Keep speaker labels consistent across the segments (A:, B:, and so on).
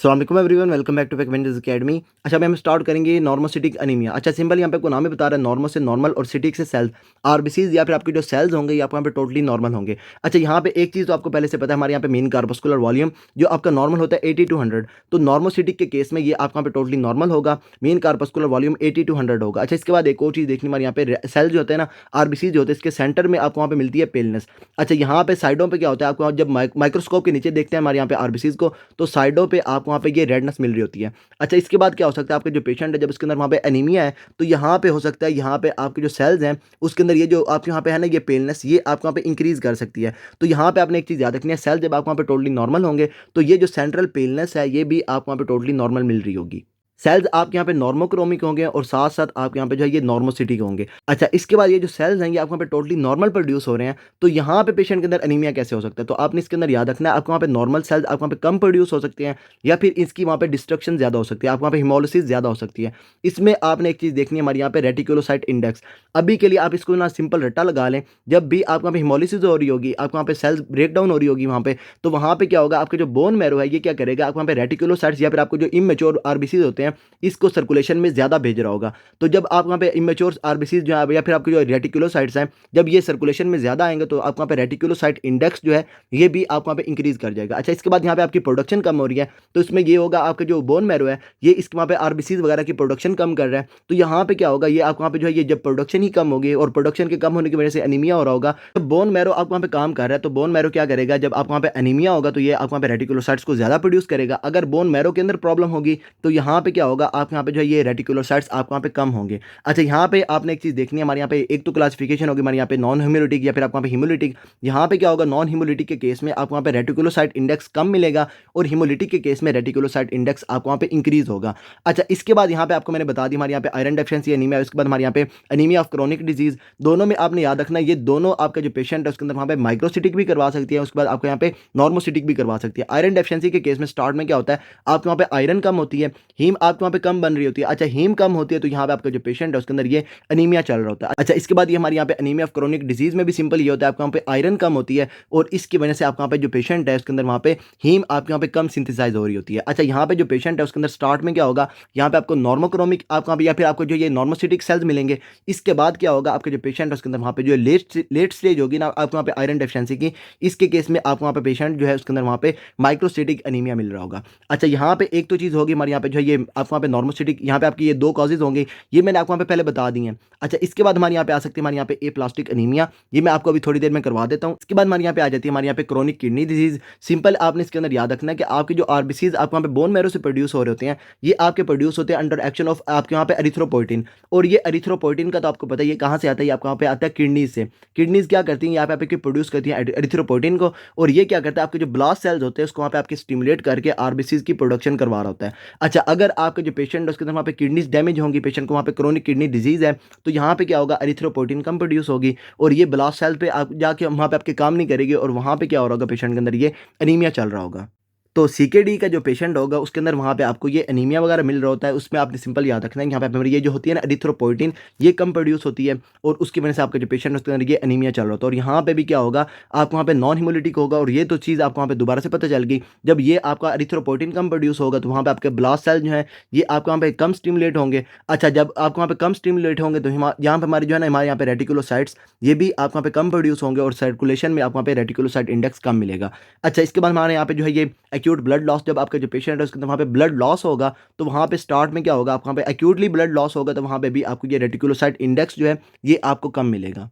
A: अस्सलाम वालेकुम everyone, welcome back to Fact Academy. अच्छा, अभी हम स्टार्ट करेंगे नॉर्मोसिटिक अनीमिया। अच्छा, सिंपल यहाँ पे आपको नाम ही बता रहा है, नॉर्मो से नॉर्मल और सिटिक से सेल्स, आरबीसीज या फिर आपके जो सेल्स होंगे ये आपको यहाँ पे टोटली नॉर्मल होंगे। अच्छा, यहाँ पे एक चीज़ तो आपको पहले से पता है, हमारे यहाँ पे मेन कार्बोस्कुलर वॉल्यूम जो आपका नॉर्मल होता है 80 to 100, तो नॉर्मोसिटिक के केस में ये आपको यहाँ पे टोटली नॉर्मल होगा, मेन कार्बोस्कुलर वॉल्यूम 80 to 100 होगा। अच्छा, इसके बाद एक और चीज़ देखनी हमारे यहाँ पे सेल जो होते हैं ना, आरबीसी जो होते हैं, इसके सेंटर में आपको वहाँ पे मिलती है पेलनेस। अच्छा, यहाँ पे साइडों पे क्या होता है, आपको जब माइक्रोस्कोप के नीचे देखते हैं हमारे यहाँ पे आरबीसीज को, तो साइडों पे आपको वहाँ पे ये रेडनेस मिल रही होती है। अच्छा, इसके बाद क्या हो सकता है, आपके जो पेशेंट है जब उसके अंदर वहाँ पे एनीमिया है, तो यहाँ पे हो सकता है, यहाँ पे आपके जो सेल्स हैं उसके अंदर ये जो आपके यहाँ पे है ना, ये पेलनेस ये आपको वहाँ पे इंक्रीज कर सकती है। तो यहाँ पे आपने एक चीज़ याद रखनी है, सेल जब आपको वहाँ पे टोटली नॉर्मल होंगे, तो ये जो सेंट्रल पेलनेस है ये भी आपको वहाँ पे टोटली नॉर्मल मिल रही होगी। सेल्स आपके यहाँ पे नॉर्मोक्रोमिक होंगे और साथ साथ आपके यहाँ पे जो है ये नॉर्मोसिटिक होंगे। अच्छा, इसके बाद ये जो सेल्स हैं ये आपको यहाँ पे टोटली नॉर्मल प्रोड्यूस हो रहे हैं, तो यहाँ पे पेशेंट के अंदर एनीमिया कैसे हो सकता है, तो आपने इसके अंदर याद रखना है, आपको वहाँ पे नॉर्मल सेल्स आपको वहाँ पे कम प्रोड्यूस हो सकते हैं, या फिर इसकी वहाँ पे डिस्ट्रक्शन ज़्यादा हो सकती है, आपको वहाँ पे हिमोलिसिस ज़्यादा हो सकती है। इसमें आपने एक चीज़ देखनी है, हमारे यहाँ पे रेटिकुलोसाइट इंडेक्स, अभी के लिए आप इसको ना सिंपल रट्टा लगा लें, जब भी आपको वहाँ पे हिमोलिसिस हो रही होगी, आपको वहाँ पे सेल्स ब्रेक डाउन हो रही होगी वहाँ पे, तो वहाँ पे क्या होगा, आपके जो बोन मैरो है ये क्या करेगा, आपको वहाँ पे रेटिकुलोसाइट्स या फिर आपको जो इमेच्योर आरबीसीज होते हैं इसको सर्कुलेशन में ज़्यादा भेज रहा होगा। तो जब आप वहाँ पे इमेच्योर आरबीसीज जो है या फिर आपके जो रेटिकुलोसाइट्स हैं, जब ये सर्कुलेशन में ज़्यादा आएंगे तो आपको वहाँ पे रेटिकुलोसाइट इंडेक्स जो है ये भी आपको वहाँ पे इंक्रीज कर जाएगा। अच्छा, इसके बाद यहाँ पे आपकी प्रोडक्शन कम हो रही है, तो इसमें ये होगा, आपका जो बोन मैरो है ये इसके वहाँ पे आरबीसीज वगैरह की प्रोडक्शन कम कर रहा है, तो यहाँ पे क्या होगा, ये आपको वहाँ पे जो है ये जब प्रोडक्शन ही कम होगी और प्रोडक्शन के कम होने की वजह से एनीमिया हो रहा होगा, तो बोन मैरो आपको वहाँ पे काम कर रहा है, तो बोन मैरो क्या करेगा, जब आपको वहाँ पे एनीमिया होगा तो ये आपको वहाँ पे रेटिकुलोसाइट्स को ज़्यादा प्रोड्यूस करेगा। अगर बोन मैरो के अंदर प्रॉब्लम होगी तो यहाँ पे क्या होगा, आप यहाँ पे जो है ये रेटिकुलोसाइट्स आपको वहाँ पे कम होंगे। अच्छा, यहाँ पे आपने एक चीज़ देखनी है, हमारे यहाँ पे एक तो क्लासिफिकेशन होगी हमारे यहाँ पे नॉन हीमोलिटिक या फिर आपको वहाँ पे हीमोलिटिक। यहाँ पे क्या होगा, नॉन हीमोलिटिक के केस में आपको वहाँ पे रेटिकुलोसाइट इंडेक्स कम मिलेगा और हीमोलिटिक के केस में रेटिकुलोसाइट इंडेक्स आपको वहाँ पे इंक्रीज होगा। अच्छा, इसके बाद यहाँ पे आपको मैंने बता दी, हमारे यहाँ पे आयरन डेफिशिएंसी एनीमिया, उसके बाद हमारे यहाँ पे एनीमिया ऑफ क्रोनिक डिजीज, दोनों में आपने याद रखना है, ये दोनों आपका जो पेशेंट है उसके अंदर वहाँ पे माइक्रोसिटिक भी करवा सकती है, उसके बाद आपको यहाँ पे नॉर्मोसिटिक भी करवा सकती है। आयरन डेफिशिएंसी के केस में स्टार्ट में क्या होता है, आपके वहाँ पे आयरन कम होती है, हीम आपके वहाँ पे कम बन रही होती है। अच्छा, हीम कम होती है तो यहाँ पे आपका जो पेशेंट है उसके अंदर ये अनीमिया चल रहा होता है। अच्छा, इसके बाद ये हमारे यहाँ पे अनीमिया ऑफ क्रोनिक डिजीज में भी सिंपल ये होता है, आपके वहाँ पे आयरन कम होती है और इसकी वजह से आपके वहाँ पे जो पेशेंट है उसके अंदर वहाँ पे हीम आपके वहाँ पे कम सिंथेसाइज हो रही होती है। अच्छा, यहाँ पे जो पेशेंट है उसके अंदर स्टार्ट में क्या होगा, यहाँ पे आपको नॉर्मोक्रोमिक आपको वहाँ पे या फिर आपको जो ये नॉर्मोसिटिक सेल्स मिलेंगे। इसके बाद क्या होगा, आपके जो पेशेंट है उसके अंदर वहाँ पे जो लेट स्टेज होगी ना आपको वहाँ पे आयरन डेफिशिएंसी की, इसके केस में आपको वहाँ पे पेशेंट जो है उसके अंदर वहाँ पे माइक्रोसिटिक अनीमिया मिल रहा होगा। अच्छा, यहाँ पे एक तो चीज़ होगी हमारे यहाँ पे जो है ये आपको वहाँ पे नॉर्मोसिटिक, यहाँ पे आपकी ये दो कॉजेज होंगे, ये मैंने आपको वहाँ पे पहले बता दी हैं। अच्छा, इसके बाद हमारे यहाँ पे आ सकती है हमारे यहाँ पे ए प्लास्टिक अनीमिया, ये मैं आपको अभी थोड़ी देर में करवा देता हूँ। इसके बाद हमारे यहाँ पे आ जाती है हमारे यहाँ पे क्रोनिक किडनी डिजीज। सिंपल आपने इसके अंदर याद रखना है कि आपके जो आरबीसीज आपको वहाँ पे बोन मैरो से प्रोड्यूस हो रहे होते हैं, ये आपके प्रोड्यूस होते हैं अंडर एक्शन ऑफ आपके वहाँ पे एरिथ्रोपोइटिन, और ये एरिथ्रोपोइटिन का तो आपको पता है ये कहाँ से आता है, ये आपको वहाँ पे आता है किडनीज से। किडनीज क्या करती हैं, यहाँ पे आपके प्रोड्यूस करती हैं एरिथ्रोपोइटिन को, और ये क्या करता है, आपके जो ब्लास्ट सेल्स होते हैं उसको वहाँ पे आपके स्टिमुलेट करके आरबीसीज की प्रोडक्शन करवा रहा होता है। अच्छा, अगर आपके जो पेशेंट है उसके अंदर वहाँ पे किडनीज डैमेज होंगी, पेशेंट को वहाँ पे क्रोनिक किडनी डिजीज है, तो यहाँ पे क्या होगा, एरिथ्रोपोइटिन कम प्रोड्यूस होगी और ये ब्लास्ट सेल पे आप जाके वहाँ पे आपके काम नहीं करेगी, और वहाँ पे क्या हो रहा होगा, पेशेंट के अंदर ये अनीमिया चल रहा होगा। तो सीकेडी का जो पेशेंट होगा उसके अंदर वहाँ पे आपको ये एनीमिया वगैरह मिल रहा होता है, उसमें आपने सिंपल याद रखना है, यहाँ पे ये जो होती है ना एरिथ्रोपोइटिन, ये कम प्रोड्यूस होती है और उसकी वजह से आपका जो पेशेंट है उसके अंदर ये एनीमिया चल रहा होता है। और यहाँ पे भी क्या होगा, आपको वहाँ पे नॉन हिमोलिटिक होगा, और ये तो चीज़ आपको वहाँ पे दोबारा से पता चल गई, जब ये आपका एरिथ्रोपोइटिन कम प्रोड्यूस होगा तो वहाँ पे आपके ब्लास्ट सेल जो है ये आपको वहाँ पे कम स्टिमुलेट होंगे। अच्छा, जब आपको वहाँ पे कम स्टिमुलेट होंगे तो यहाँ पे हमारे जो है ना, हमारे यहाँ पे रेटिकुलोसाइट्स ये भी आपको वहाँ पे कम प्रोड्यूस होंगे और सर्कुलेशन में आपको वहाँ पे रेटिकुलोसाइट इंडेक्स कम मिलेगा। अच्छा, इसके बाद हमारे यहाँ पे जो है ये एक्यूट ब्लड लॉस, जब आपका जो पेशेंट है उसके अंदर वहाँ पे ब्लड लॉस होगा, तो वहाँ पे स्टार्ट में क्या होगा, आपको वहाँ पे एक्यूटली ब्लड लॉस होगा, तो वहाँ पे भी आपको ये रेटिकुलोसाइट इंडेक्स जो है ये आपको कम मिलेगा।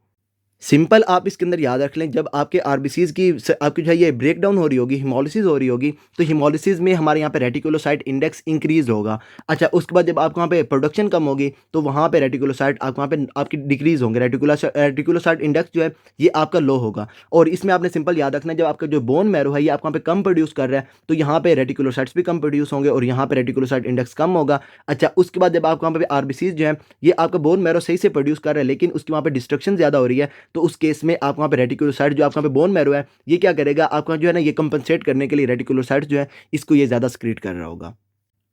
A: सिंपल आप इसके अंदर याद रख लें, जब आपके आरबीसीज की आपकी जो है ये ब्रेक डाउन हो रही होगी, हिमोलिसिस हो रही होगी, तो हिमोलिसिस में हमारे यहाँ पे रेटिकुलोसाइट इंडेक्स इंक्रीज होगा। अच्छा, उसके बाद जब आपको वहाँ पे प्रोडक्शन कम होगी तो वहाँ पे रेटिकुलोसाइट आपको वहाँ पे आपकी डिक्रीज होंगे, रेटिकुलोसाइट इंडेक्स जो है ये आपका लो होगा। और इसमें आपने सिंपल याद रखना है, जब आपका जो बोन मैरो है ये आपको वहाँ पे कम प्रोड्यूस कर रहा है, तो यहाँ पे रेटिकुलोसाइट्स भी कम प्रोड्यूस होंगे और यहाँ पे रेटिकुलोसाइट इंडेक्स कम होगा। अच्छा, उसके बाद जब आपको वहाँ पे आरबीसीज जो है ये आपका बोन मैरो सही से प्रोड्यूस कर रहा है, लेकिन उसकी वहाँ पे डिस्ट्रक्शन ज़्यादा हो रही है, तो उस केस में आप वहाँ पे रेटिकुलोसाइट जो आपका पे बोन मैरो है ये क्या करेगा, आपका जो है ना ये कंपनसेट करने के लिए रेटिकुलोसाइट जो है इसको ये ज़्यादा सिक्रीट कर रहा होगा।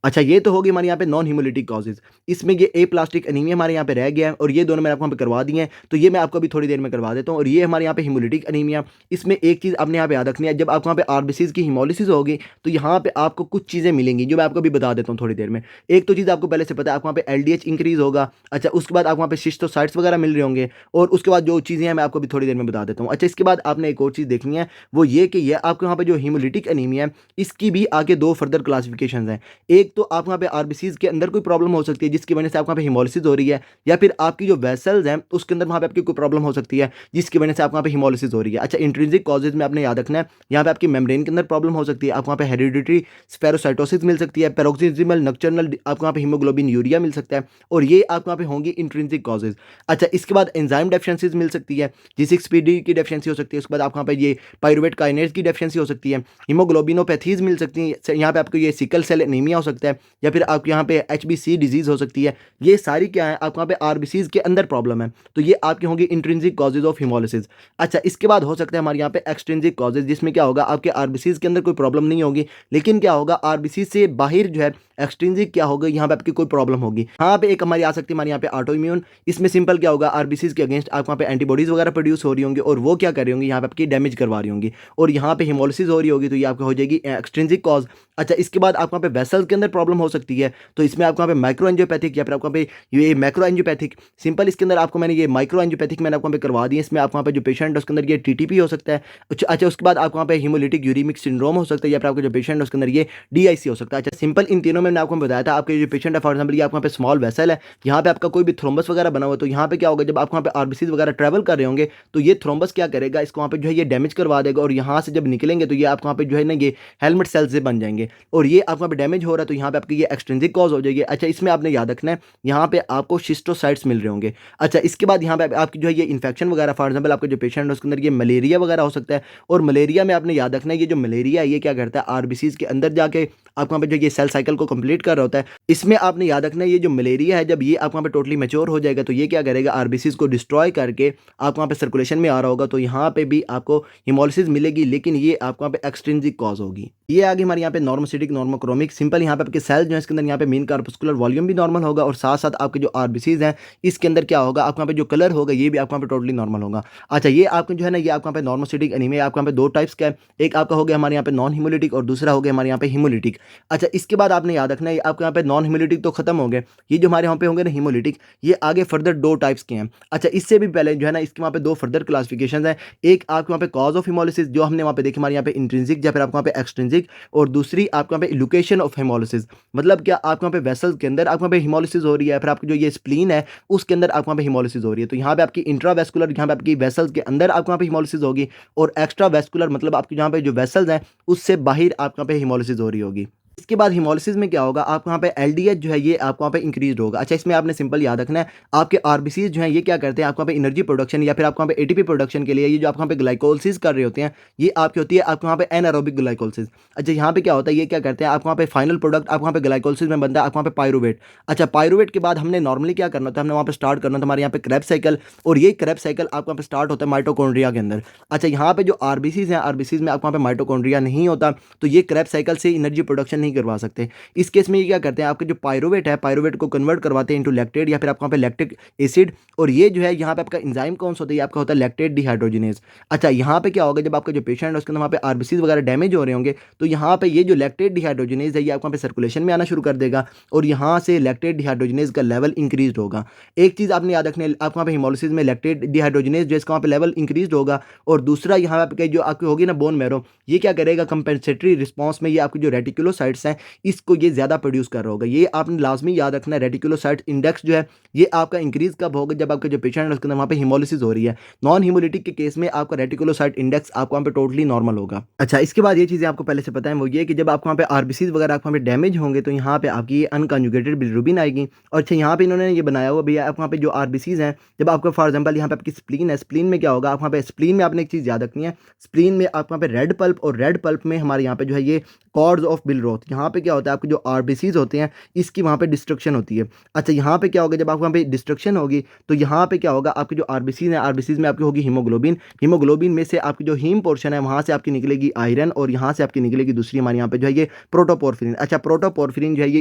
A: अच्छा, ये तो होगी हमारे यहाँ पे नॉन हीमोलिटिक कॉजेज़। इसमें ये एप्लास्टिक एनीमिया हमारे यहाँ पे रह गया है और ये दोनों मैंने आपको यहाँ पे करवा दिए हैं, तो ये मैं आपको अभी थोड़ी देर में करवा देता हूँ। और ये हमारे यहाँ पे हीमोलिटिक एनीमिया, इसमें एक चीज़ आपने यहाँ पे याद रखनी है, जब आपको यहाँ पे आरबीसीज़ की हीमोलिसिस होगी, तो यहाँ पे आपको कुछ चीज़ें मिलेंगी, जो मैं आपको अभी बता देता हूँ थोड़ी देर में। एक तो चीज़ आपको पहले से पता है, आपको वहाँ पे एलडीएच इंक्रीज़ होगा। अच्छा, उसके बाद आपको वहाँ पे शिस्टोसाइट्स वगैरह मिल रहे होंगे और उसके बाद जो चीज़ें हैं, मैं आपको अभी थोड़ी देर में बता देता हूँ। अच्छा, इसके बाद आपने एक और चीज़ देखनी है, वो ये कि ये आपको यहाँ पे जो हीमोलिटिक एनीमिया है, इसकी भी आगे 2 फर्दर क्लासिफिकेशंस हैं। एक तो आपको वहाँ पे आरबीसीज़ के अंदर कोई प्रॉब्लम हो सकती है, जिसकी वजह से आपको वहाँ पे हीमोलिसिस हो रही है, या फिर आपकी जो वेसल्स हैं, उसके अंदर वहाँ पे आपकी कोई प्रॉब्लम हो सकती है, जिसकी वजह से आपको वहाँ पे हीमोलिसिस हो रही है। अच्छा, इंट्रिंसिक कॉजेज़ में आपने याद रखना है, यहाँ पे आपकी मेम्ब्रेन के अंदर प्रॉब्लम हो सकती है, आपको वहाँ पे हेरिडिटरी स्फेरोसाइटोसिस मिल सकती है, पैरोक्सिस्मल नॉक्टर्नल आपको वहाँ पे हीमोग्लोबिन यूरिया मिल सकता है, और ये आपको वहाँ पे होंगी इंट्रिंसिक कॉजेज़। अच्छा, इसके बाद एंजाइम डेफिशिएंसीज़ मिल सकती है, G6PD की डेफिशिएंसी हो सकती है, उसके बाद आपको वहाँ पे ये पाइरुवेट काइनेज की डेफिशिएंसी हो सकती है, हीमोग्लोबिनोपैथीज़ मिल सकती हैं, यहाँ पे आपको ये सिकल सेल एनीमिया हो सकता है, या फिर आपके यहाँ पे एचबीसी डिजीज़ हो सकती है। ये सारी क्या है, आपको वहाँ पे आरबीसीज़ के अंदर प्रॉब्लम है, तो ये आपकी होंगी इंट्रिंसिक कॉजेज़ ऑफ हीमोलिसिस। अच्छा, इसके बाद हो सकता है हमारे यहाँ पे एक्सट्रिंसिक कॉजेज़, जिसमें क्या होगा, आपके आरबीसीज़ के अंदर कोई प्रॉब्लम नहीं होगी, लेकिन क्या होगा, आरबीसी से बाहर जो है एक्सट्रिंसिक क्या होगा, यहाँ पे आपकी कोई प्रॉब्लम होगी। यहाँ पे एक हमारी आ सकती है हमारे यहाँ पे ऑटो इम्यून। इसमें सिंपल क्या होगा, आरबीसीज़ के अगेंस्ट आपको वहाँ पे एंटीबॉडीज़ वगैरह प्रोड्यूस हो रही होंगी, और वो क्या कर रही होंगी, यहाँ पे आपकी डैमेज करवा रही होंगी, और यहाँ पे हीमोलिसिस हो रही होगी, तो ये आपको हो जाएगी एक्सट्रिंसिक कॉज। अच्छा, इसके बाद आपको वहाँ पे वेसल्स के अंदर प्रॉब्लम हो सकती है, तो इसमें आपको वहाँ पे माइक्रो एंजियोपैथिक या फिर आपको वहाँ पे ये मैक्रो एंजियोपैथिक, सिंपल इसके अंदर आपको मैंने ये माइक्रो एंजियोपैथिक मैंने आपको वहाँ पे करवा दी है। इसमें आपको वहाँ पे जो पेशेंट है उसके अंदर ये टीटीपी हो सकता है। अच्छा, उसके बाद आपको वहाँ पे हीमोलिटिक यूरेमिक सिंड्रोम हो सकता है, या फिर आपका जो पेशेंट है उसके अंदर ये डीआईसी हो सकता है। अच्छा, सिंपल इन तीनों में मैंने आपको बताया था, आपके जो पेशेंट है फॉर एग्जाम्पल, ये आपको वहाँ पे स्मॉल वेसल है, यहाँ पे आपका कोई भी थ्रोम्बस वगैरह बना हुआ है, तो यहाँ पे क्या होगा, जब आपको वहाँ पे आरबीसीज वगैरह ट्रैवल कर रहे होंगे, तो ये थ्रोम्बस क्या करेगा, इसको वहाँ पे जो है ये डैमेज करवा देगा, और यहाँ से जब निकलेंगे तो ये आपको वहाँ पे जो है ना ये हेलमेट सेल्स से बन जाएंगे, और ये आपको वहाँ पे डैमेज हो रहा है, तो यहाँ पे आपकी ये एक्सट्रिंसिक कॉज हो जाएगी। अच्छा, इसमें आपने याद रखना है, यहाँ पे आपको शिस्टोसाइट्स मिल रहे होंगे। अच्छा, इसके बाद यहाँ पे आपकी जो है ये इन्फेक्शन वगैरह, फॉर एग्जाम्पल आपका जो पेशेंट है उसके अंदर ये मलेरिया वगैरह हो सकता है, और मलेरिया में आपने याद रखना है, ये जो मलेरिया है ये क्या करता है, आरबीसीज के अंदर जाके आपको वहाँ पे जो ये सेल साइकिल को कंप्लीट कर रहा होता है। इसमें आपने याद रखना है, ये जो मलेरिया है जब ये आपको वहाँ पे टोटली मैच्योर हो जाएगा, तो ये क्या करेगा, आरबीसीज को डिस्ट्रॉय करके आपको वहाँ पे सर्कुलेशन में आ रहा होगा, तो यहाँ पे भी आपको हिमोलिसिस मिलेगी, लेकिन ये आपको वहाँ पे एक्सट्रिंसिक कॉज होगी। ये आगे हमारे यहाँ पे नॉर्मोसिटिक नॉर्मोक्रोमिक, सिंपल यहाँ पे आपके सेल जो है इसके अंदर यहाँ पे मीन कार्पस्कुलर वॉल्यूम भी नॉर्मल होगा, और साथ साथ आपके जो आरबीसीज हैं इसके अंदर क्या होगा, आपको यहाँ पे जो कलर होगा ये भी आपको यहाँ पे टोटली नॉर्मल होगा। अच्छा, ये आपको जो है ना, ये आपको यहाँ पे नॉर्मोसिटिक एनीमिया आपको यहाँ पे दो टाइप्स का है, एक आपका हो गया हमारे यहाँ पे नॉन हिमोलिटिक, और दूसरा हो गया हमारे यहाँ पे हिमोलिटिक। अच्छा, इसके बाद आपने याद रखना है, आपको यहाँ पे नॉन हिमोलिटिक तो खत्म हो गए, ये जो हमारे यहाँ पे होंगे ना हिमोलिटिक, ये आगे फर्दर दो टाइप्स के हैं। अच्छा, इससे भी पहले जो है ना, इसके वहाँ पे दो फर्दर क्लासिफिकेशन है, एक आपके वहाँ पे कॉज ऑफ हिमोलिसिस जो हमने वहाँ पे देखी हमारे यहाँ पे इंट्रिंसिक, या फिर आपको वहाँ पे एक्सट्रिंसिक, और दूसरी आपको वहाँ पे लोकेशन ऑफ हिमोलिसिस, मतलब क्या आपको वहाँ पे वेसल्स के अंदर आपको वहाँ पे हिमोलिसिस हो रही है, फिर आपकी जो ये स्प्लीन है उसके अंदर आपको वहाँ पे हिमोलिसिस हो रही है, तो यहाँ पे आपकी इंट्रावेस्कुलर, यहाँ पे आपकी वेसल्स के अंदर आपको वहाँ पे हिमोलिसिस होगी, और एक्स्ट्रा वेस्कुलर मतलब आपकी जहाँ पे जो वेसल्स हैं उससे बाहर आपको वहाँ पे हिमोलिसिस हो रही होगी। इसके बाद हिमोलिसिस में क्या होगा, आपको वहाँ पे एलडीएच जो है ये आपको वहाँ पे इंक्रीज होगा। अच्छा, इसमें आपने सिंपल याद रखना है, आपके आरबीसीज जो हैं ये क्या करते हैं, आपको वहाँ पे एनर्जी प्रोडक्शन या फिर आपको वहाँ पे एटीपी प्रोडक्शन के लिए ये जो आपको वहाँ पे ग्लाइकोलिसिस कर रहे होते हैं, ये आपकी होती है आपको वहाँ पे एनारोबिक ग्लाइकोलिसिस। अच्छा, यहाँ पे क्या होता है, ये क्या करते हैं, आपको वहाँ पे फाइनल प्रोडक्ट आपको वहाँ पे ग्लाइकोलिसिस में बनता है आपको वहाँ पे पायरुवेट। अच्छा, पायरुवेट के बाद हमने नॉर्मली क्या करना था, हमने वहाँ पे स्टार्ट करना था हमारे यहाँ पे क्रेब्स साइकिल, और ये क्रेब्स साइकिल आपको वहाँ पे स्टार्ट होता है माइटोकॉन्ड्रिया के अंदर। अच्छा, यहाँ पे जो आरबीसीज हैं, आरबीसीज में आपको वहाँ पे माइटोकॉन्ड्रिया नहीं होता, तो ये क्रेब्स साइकिल से एनर्जी प्रोडक्शन नहीं करवा सकते। इस केस में ये क्या करते हैं, आपके जो पायरुवेट है, पायरुवेट को कन्वर्ट करवाते हैं इनटू लैक्टेट, या फिर आपको वहाँ पे लैक्टिक एसिड, और ये जो है यहाँ पे आपका एंजाइम कौन सा होता है, आपका होता है लैक्टेट डिहाइड्रोजिनेज। अच्छा, यहाँ पे क्या होगा, जब आपका जो पेशेंट है उसके अंदर वहाँ पे आरबीसीज वगैरह डैमेज हो रहे होंगे, तो यहाँ पे ये जो लैक्टेट डिहाइड्रोजिनेज है ये आपको वहाँ पे सर्कुलेशन में आना शुरू कर देगा, और यहाँ से लैक्टेट डिहाइड्रोजिनेज का लेवल इंक्रीज होगा। एक चीज़ आपने याद रखनी है, आपको वहाँ पे हिमोलिसिस में लैक्टेट डिहाइड्रोजिनेज जो इसका वहाँ पे लेवल इंक्रीज होगा, और दूसरा यहाँ पे जो आपकी होगी ना बोन मैरो, ये क्या करेगा, कंपेंसेटरी रिस्पॉन्स में ये आपकी जो रेटिकुलोसाइट्स हैं इसको ये ज़्यादा प्रोड्यूस कर रहा होगा। ये आपने लाजमी याद रखना है, रेटिकुलोसाइट इंडेक्स जो है ये आपका इंक्रीज कब होगा, जब आपका जो पेशेंट है उसके अंदर वहाँ पे हिमोलिसिस हो रही है। नॉन हिमोलिटिक के केस में आपका रेटिकुलोसाइट इंडेक्स आपको वहाँ पे टोटली नॉर्मल होगा। अच्छा, इसके बाद ये चीज़ें आपको पहले से पता है, वो ये कि जब आपको वहाँ पे आरबीसीज वगैरह आपको वहाँ पे डैमेज होंगे, तो यहाँ पे आपकी ये अनकंजुगेटेड बिलिरुबिन आएगी। और अच्छा, यहाँ पे इन्होंने ये बनाया हुआ भैया, आप वहाँ पे जो आरबीसीज हैं, जब आपको फॉर एग्जाम्पल यहाँ पे आपकी स्प्लीन है, स्प्लीन में क्या होगा, आप वहाँ पे स्प्लीन में आपने एक चीज़ याद रखनी है, स्प्लीन में आपको वहाँ पे रेड पल्प, और रेड पल्प में हमारे यहाँ पे जो है ये कॉर्ड्स ऑफ बिलरोथ, तो यहाँ पे क्या होता है, आपके जो आरबीसीज होते हैं इसकी वहाँ पे डिस्ट्रक्शन होती है। अच्छा यहाँ पे क्या होगा, जब आपको वहाँ पे डिस्ट्रक्शन होगी तो यहाँ पे क्या होगा, आपके जो आरबीसीज हैं, आरबीसीज में आपकी होगी हीमोग्लोबिन। हीमोग्लोबिन में से आपकी जो हीम पोर्शन है वहाँ से आपकी निकलेगी आयरन, और यहाँ से आपकी निकलेगी दूसरी हमारे यहाँ पे जो है ये प्रोटोपोर्फिरिन। अच्छा प्रोटोपोर्फिरिन जो है ये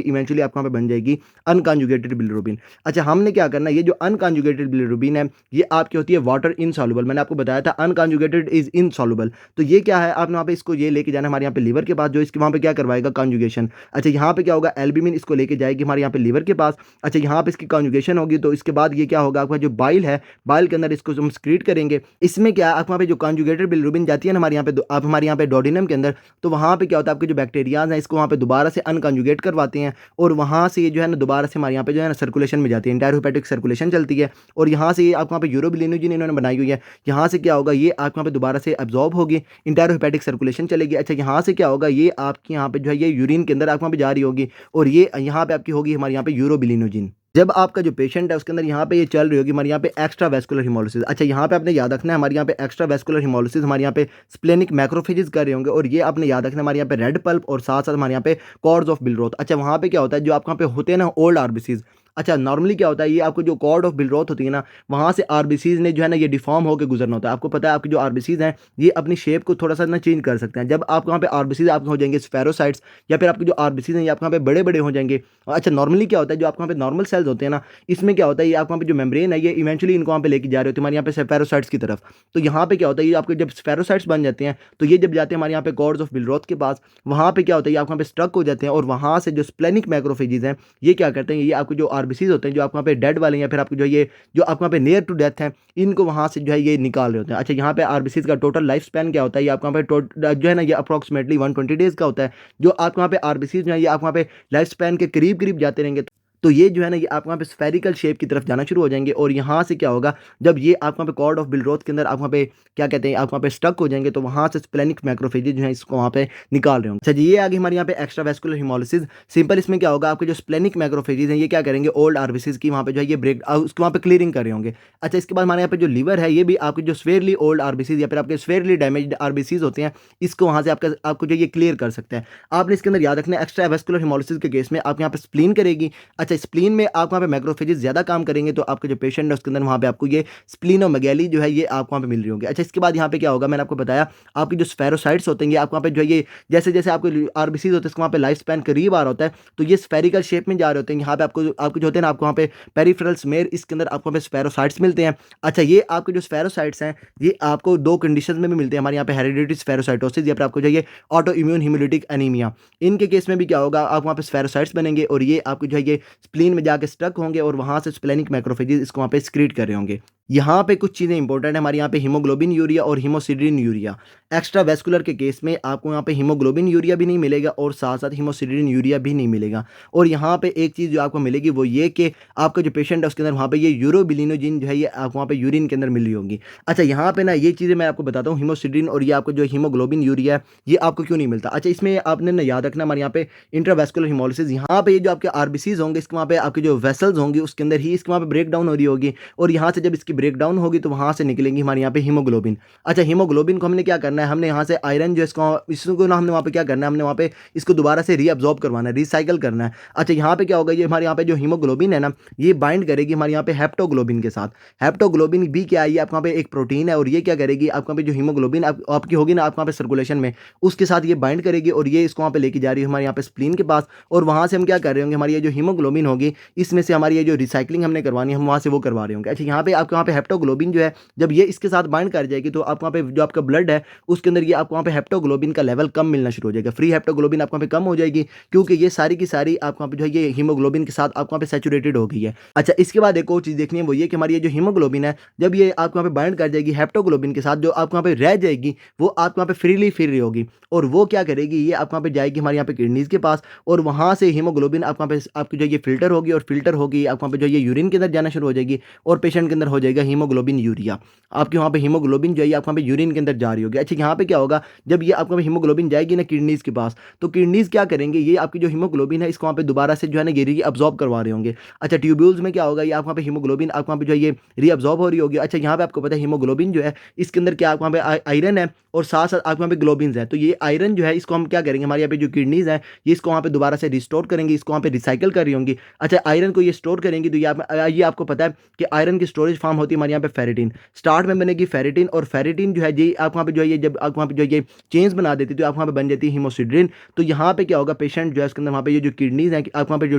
A: इवेंचुअली आपको वहाँ पे बन जाएगी अनकॉन्जुगेटेड बिलिरुबिन। अच्छा हमने क्या करना है, ये जो अनकॉन्जुगेटेड बिलिरुबिन है ये आपकी होती है वाटर इनसॉल्युबल। मैंने आपको बताया था अनकॉन्जुगेटेड इज इनसॉल्युबल। तो ये क्या है, आपने वहाँ पे इसको ये लेके जाना है हमारे यहाँ पे लीवर के पास, जो इसके वहाँ पे क्या करवाएगा, कॉन्जुगेशन। अच्छा यहाँ पे क्या होगा, एल्ब्यूमिन इसको लेके जाएगी हमारे यहाँ पे लीवर के पास। अच्छा यहाँ पे इसकी कॉन्जुगेशन होगी तो इसके बाद ये क्या होगा, आपका जो बाइल है, बाइल के अंदर इसको हम स्क्रीट करेंगे। इसमें क्या है, आप वहाँ पे जो कॉन्जुगेटेड बिलिरुबिन जाती है ना हमारे यहाँ पे, आप हमारे यहाँ पे डोडिनम के अंदर, तो वहाँ पे क्या होता है, आपके जो बैक्टीरियाज हैं इसको वहाँ पे दोबारा से अनकॉन्जुगेट करवाते हैं, और वहाँ से ये जो है ना दोबारा से हमारे यहाँ पे जो है ना सर्कुलेशन में जाती है, इंटरहिपेटिक सर्कुलेशन चलती है, और यहाँ से ये आपको वहाँ पे यूरोबिलिनोजिन इन्होंने बनाई हुई है, यहाँ से क्या होगा, ये आपके वहाँ पे दोबारा से एब्जॉर्ब होगी, इंटरहिपेटिक सर्कुलेशन चलेगी। अच्छा यहाँ से क्या होगा, ये आपके यहाँ पे जो है ये यूरिन के अंदर आपके वहाँ पे जा रही होगी, और ये यहाँ पे आपकी होगी हमारे यहाँ पे यूरोबिलिनोजिन। जब आपका जो पेशेंट है उसके अंदर यहाँ पे ये चल रही होगी हमारे यहाँ पे एक्स्ट्रा वेस्कुलर हिमोलिसिस। अच्छा यहाँ पे आपने याद रखना है, हमारे यहाँ पे एक्स्ट्रा वेस्कुलर हिमोलिसिस हमारे यहाँ पे स्प्लेनिक मैक्रोफेजेस कर रहे होंगे, और ये आपने याद रखना है हमारे यहाँ पे रेड पल्प और साथ साथ हमारे यहाँ पे कॉर्ड्स ऑफ बिलरोथ। अच्छा वहाँ पे क्या होता है, जो आपके यहाँ पे होते हैं ना ओल्ड आरबीसीज, अच्छा नॉर्मली क्या होता है, ये आपको जो कॉर्ड ऑफ बिलरोथ होती है ना, वहाँ से आरबीसीज ने जो है ना ये डिफॉर्म होकर गुजरना होता है। आपको पता है आपकी जो आरबीसीज हैं ये अपनी शेप को थोड़ा सा ना चेंज कर सकते हैं। जब आपको वहाँ पे आरबीसीज आपके हो जाएंगे स्फेरोसाइट्स, या फिर आपके जो आरबीसीज हैं ये आपके वहाँ पे बड़े बड़े हो जाएंगे। अच्छा नॉर्मली क्या होता है, जो आपके वहाँ पे नॉर्मल सेल्स होते हैं ना, इसमें क्या होता है, ये आपके वहाँ पे जो मेम्ब्रेन है ये इवेंचुअली इनको वहाँ पे लेके जा रहे होते हैं हमारे यहाँ पे स्फेरोसाइट्स की तरफ। तो यहाँ पे क्या होता है, ये आपके जब स्फेरोसाइट्स बन जाते हैं तो ये जब जाते हैं हमारे यहाँ पे कॉर्ड्स ऑफ बिलरोथ के पास, वहाँ पे क्या होता है, ये आपके वहाँ पे स्ट्रक हो जाते हैं, और वहाँ से जो स्प्लेनिक मैक्रोफेजेस हैं ये क्या करते हैं, ये आपके जो आरबीसीज होते हैं जो आपके वहाँ पे डेड वाले, या फिर आपको जो ये जो आपके वहाँ पे नियर टू डेथ है, इनको वहाँ से जो है ये निकाल रहे होते हैं। अच्छा यहाँ पे आरबीसीज का टोटल लाइफ स्पैन क्या होता है, ये आपके वहाँ पे जो है ना ये अप्रॉक्सीमेटली 120 डेज का होता है। जो आपके वहाँ पे आरबीसीज जो है ये आपके वहाँ पे लाइफ स्पैन के करीब करीब जाते रहेंगे, तो ये जो है ना ये आप वहाँ पे स्फेरिकल शेप की तरफ जाना शुरू हो जाएंगे, और यहाँ से क्या होगा, जब ये आप वहाँ पे कॉर्ड ऑफ बिलरोथ के अंदर आप वहाँ पे क्या कहते हैं, आप वहाँ पे स्टक हो जाएंगे, तो वहाँ से स्प्लेनिक मैक्रोफेजेस जो है इसको वहाँ पे निकाल रहे होंगे। अच्छा जी ये आगे हमारे यहाँ पे एक्स्ट्रा वेस्कुलर हिमोलिसिस। सिंपल इसमें क्या होगा, आपके जो स्प्लेनिक मैक्रोफेजेस हैं ये क्या करेंगे, ओल्ड आरबीसीज की वहाँ पे जो है ये ब्रेक उसके वहाँ पे क्लियरिंग कर रहे होंगे। अच्छा इसके बाद हमारे यहाँ पे जो लीवर है ये भी आपके जो स्वेयरली ओल्ड आरबीसीज या फिर आपके स्वेयरली डैमेज्ड आरबीसीज होते हैं, इसको वहाँ से आपको जो ये क्लियर कर सकते हैं। आपने इसके अंदर याद रखना है एक्स्ट्रा वेस्कुलर हिमोलिसिस के केस में आप यहाँ पे स्प्लीन करेगी। अच्छा स्प्लीन में आप वहाँ पे मैक्रोफेजेस ज़्यादा काम करेंगे, तो आपके जो पेशेंट है उसके अंदर वहाँ पे आपको ये स्प्लीनोमेगैली जो है ये आपको वहाँ पे मिल रही होगी। अच्छा इसके बाद यहाँ पे क्या होगा, मैंने आपको बताया आपकी जो स्फेरोसाइट्स होते हैं आपको वहाँ पे जो है ये जैसे जैसे आपके आरबीसीज होते हैं इसको वहाँ पे लाइफ स्पैन करीब आ रहा होता है, तो ये स्फेरिकल शेप में जा रहे होते हैं। यहाँ पे आपको जो होते हैं ना, आपको वहाँ पे पेरिफेरल स्मेयर, इसके अंदर आपको वहाँ पे स्फेरोसाइट्स मिलते हैं। अच्छा ये आपके जो स्फेरोसाइट्स हैं ये आपको दो कंडीशन में भी मिलते हैं, हमारे यहाँ पे हेरिडिटी स्फेरोसाइटोसिस या फिर आपको जो ये ऑटो इम्यून हिमोलिटिक एनीमिया। इनके केस में भी क्या होगा, आप वहाँ पे स्फेरोसाइट्स बनेंगे, और ये आपको जो है ये स्प्लीन में जाके स्टक होंगे, और वहाँ से स्प्लेनिक मैक्रोफेजेस इसको वहाँ पे स्क्रीट कर रहे होंगे। यहाँ पे कुछ चीज़ें इंपॉर्टेंट है हमारे यहाँ पे, हीमोग्लोबिन यूरिया और हीमोसिडरिन यूरिया। एक्स्ट्रा वेस्कुलर के केस में आपको यहाँ पे हीमोग्लोबिन यूरिया भी नहीं मिलेगा, और साथ साथ हीमोसिडरिन यूरिया भी नहीं मिलेगा। और यहाँ पे एक चीज़ जो आपको मिलेगी वो ये कि आपका जो पेशेंट है उसके अंदर वहाँ पे ये यूरोबिलिनोजिन जो है ये आपको वहाँ पे यूरिन के अंदर मिल रही होगी। अच्छा यहाँ पे ना ये चीज़ें मैं आपको बताता हूँ, हीमोसिडरिन और ये आपको जो हीमोग्लोबिन यूरिया है ये आपको क्यों नहीं मिलता। अच्छा इसमें आपने ना याद रखना हमारे यहाँ पे इंट्रावेस्कुलर हिमोलिसिस, यहाँ पे ये जो आपके आरबीसीज होंगे इसके वहाँ पे आपके जो वेसल्स होंगी उसके अंदर ही इसके वहाँ पे ब्रेक डाउन हो रही होगी, और यहाँ से जब इसकी ब्रेक डाउन होगी तो वहाँ से निकलेंगी हमारे यहाँ पे हीमोग्लोबिन। अच्छा हीमोग्लोबिन को हमने क्या करना है, हमने यहाँ से आयरन जो इसको ना हमने वहाँ पे क्या करना है, हमने वहाँ पे इसको दोबारा से रीअब्जॉर्ब करवाना है, रिसाइकल करना है। अच्छा यहाँ पे क्या होगा, ये हमारे यहाँ पे जो हीमोग्लोबिन है ना ये बाइंड करेगी हमारे यहाँ पे हेप्टोग्लोबिन के साथ। हेप्टोग्लोबिन भी क्या है, ये आपके यहाँ पे एक प्रोटीन है, और ये क्या करेगी, आपके यहाँ पे जो हीमोग्लोबिन आपकी होगी ना आपके यहाँ पे सर्कुलेशन में, उसके साथ ये बाइंड करेगी, और ये इसको वहाँ पे लेके जा रही है हमारे यहाँ पे स्प्लीन के पास, और वहाँ से हम क्या कर रहे होंगे, हमारी ये जो हीमोग्लोबिन होगी इसमें से हमारी ये जो रिसाइकलिंग हमने करवानी है हम वहाँ से वो करवा रहे होंगे। अच्छा यहाँ पे आपके वहाँ पे हेप्टोग्लोबिन जो है जब ये इसके साथ बाइंड कर जाएगी तो आपको वहाँ पे जो आपका ब्लड है उसके अंदर ये आपको वहाँ पे हेप्टोग्लोबिन का लेवल कम मिलना शुरू हो जाएगा, फ्री हेप्टोग्लोबिन आपको वहाँ पे कम हो जाएगी, क्योंकि ये सारी की सारी आपको वहाँ पे जो है ये हीमोग्लोबिन के साथ आपको वहाँ पे सैचुरेटेड हो गई है। अच्छा इसके बाद एक और चीज़ देखनी है वो ये कि हमारी ये जो हीमोग्लोबिन है जब ये आपको वहाँ पे बाइंड कर जाएगी हेप्टोग्लोबिन के साथ, जो आपको वहाँ पे रह जाएगी वो आपको वहाँ पे फ्रीली फिर रही होगी, और वो क्या करेगी, ये आपको वहाँ पे जाएगी हमारे यहाँ पे किडनीज के पास, और वहाँ से हीमोग्लोबिन आपको वहाँ पे आपकी जो ये फिल्टर होगी, और फिल्टर होगी आपको वहाँ पे जो ये यूरिन के अंदर जाना शुरू हो जाएगी, और पेशेंट के अंदर हो जाएगी जाएगा हीमोग्लोबिन यूरिया। आपके वहाँ पे हीमोग्लोबिन जो है ये आपके वहाँ पे यूरिन के अंदर जा रही होगी। अच्छा यहाँ पे क्या होगा, जब ये आपके वहाँ पे हीमोग्लोबिन जाएगी ना किडनीज़ के पास, तो किडनीज़ क्या करेंगे, ये आपकी जो हीमोग्लोबिन है इसको वहाँ पे दोबारा से जो है ना ये रीअब्ज़ॉर्ब करवा रहे होंगे। अच्छा ट्यूब्यूल्स में क्या होगा, ये आप वहाँ पे हीमोग्लोबिन आप वहाँ पे जो है ये रीअब्ज़ॉर्ब हो रही होगी। अच्छा यहाँ पे आपको पता है हीमोग्लोबिन जो है इसके अंदर क्या आप वहाँ पे आयरन है और साथ-साथ आपके वहाँ पे ग्लोबिन्स है। तो ये आयरन जो है इसको हम क्या करेंगे, हमारे यहाँ पे जो किडनीज़ है ये इसको वहाँ पे दोबारा से रिस्टोर करेंगी, इसको वहाँ पे रिसाइकिल कर रही होंगी। अच्छा आयरन को ये स्टोर करेंगी, तो ये आपको पता है कि आयरन की स्टोरेज फॉर्म होती है हमारे यहाँ पे फेरिटिन। स्टार्ट में बनेगी फेरिटिन, और फेरिटिन जो है ये आप वहाँ पे जो है ये जब आप वहाँ पे जो है ये चेन्स बना देती है तो आप वहाँ पे बन जाती है हीमोसिड्रिन। तो यहाँ पे क्या होगा, पेशेंट जो है उसके अंदर वहाँ पे ये जो किडनीज़ हैं आप वहाँ पे जो